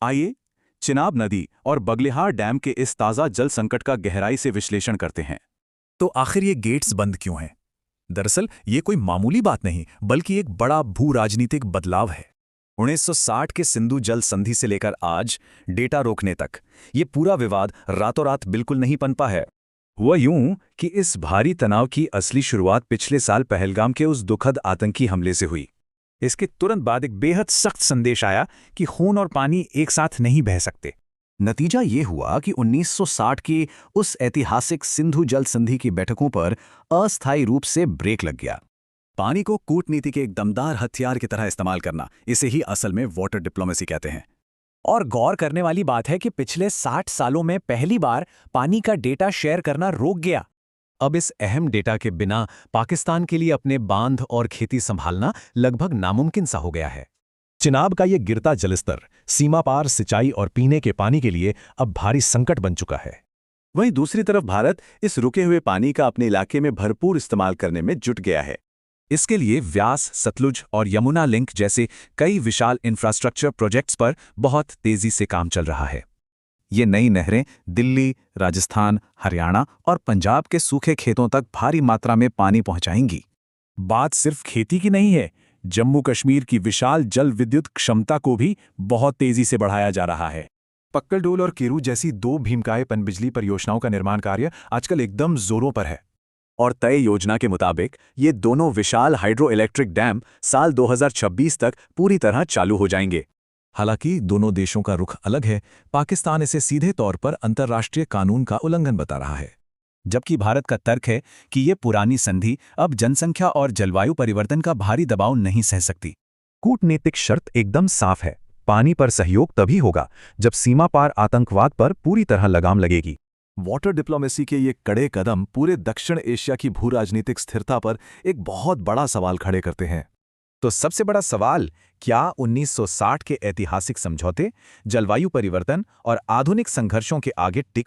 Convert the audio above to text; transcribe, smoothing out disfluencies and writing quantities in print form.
आइए चिनाब नदी और बगलिहार डैम के इस ताज़ा जल संकट का गहराई से विश्लेषण करते हैं। तो आखिर ये गेट्स बंद क्यों हैं? दरअसल ये कोई मामूली बात नहीं, बल्कि एक बड़ा भू राजनीतिक बदलाव है। 1960 के सिंधु जल संधि से लेकर आज डेटा रोकने तक ये पूरा विवाद रातों रात बिल्कुल नहीं पनपा है। हुआ यूं कि इस भारी तनाव की असली शुरुआत पिछले साल पहलगाम के उस दुखद आतंकी हमले से हुई। इसके तुरंत बाद एक बेहद सख्त संदेश आया कि खून और पानी एक साथ नहीं बह सकते। नतीजा ये हुआ कि 1960 की उस ऐतिहासिक सिंधु जल संधि की बैठकों पर अस्थायी रूप से ब्रेक लग गया। पानी को कूटनीति के एक दमदार हथियार की तरह इस्तेमाल करना, इसे ही असल में वाटर डिप्लोमेसी कहते हैं। और गौर करने वाली बात है कि पिछले 60 सालों में पहली बार पानी का डेटा शेयर करना रोक गया। अब इस अहम डेटा के बिना पाकिस्तान के लिए अपने बांध और खेती संभालना लगभग नामुमकिन सा हो गया है। चिनाब का ये गिरता जलस्तर सीमा पार सिंचाई और पीने के पानी के लिए अब भारी संकट बन चुका है। वहीं दूसरी तरफ भारत इस रुके हुए पानी का अपने इलाके में भरपूर इस्तेमाल करने में जुट गया है। इसके लिए व्यास, सतलुज और यमुना लिंक जैसे कई विशाल इंफ्रास्ट्रक्चर प्रोजेक्ट्स पर बहुत तेजी से काम चल रहा है। ये नई नहरें दिल्ली, राजस्थान, हरियाणा और पंजाब के सूखे खेतों तक भारी मात्रा में पानी पहुंचाएंगी। बात सिर्फ खेती की नहीं है, जम्मू कश्मीर की विशाल जल विद्युत क्षमता को भी बहुत तेजी से बढ़ाया जा रहा है। पक्कल डोल और केरू जैसी दो भीमकाय पनबिजली परियोजनाओं का निर्माण कार्य आजकल एकदम जोरों पर है। और तय योजना के मुताबिक ये दोनों विशाल हाइड्रो इलेक्ट्रिक डैम साल 2026 तक पूरी तरह चालू हो जाएंगे। हालांकि दोनों देशों का रुख अलग है। पाकिस्तान इसे सीधे तौर पर अंतर्राष्ट्रीय कानून का उल्लंघन बता रहा है, जबकि भारत का तर्क है कि ये पुरानी संधि अब जनसंख्या और जलवायु परिवर्तन का भारी दबाव नहीं सह सकती। कूटनीतिक शर्त एकदम साफ है, पानी पर सहयोग तभी होगा जब सीमा पार आतंकवाद पर पूरी तरह लगाम लगेगी। वाटर डिप्लोमेसी के ये कड़े कदम पूरे दक्षिण एशिया की भू राजनीतिक स्थिरता पर एक बहुत बड़ा सवाल खड़े करते हैं। तो सबसे बड़ा सवाल, क्या 1960 के ऐतिहासिक समझौते जलवायु परिवर्तन और आधुनिक संघर्षों के आगे टिक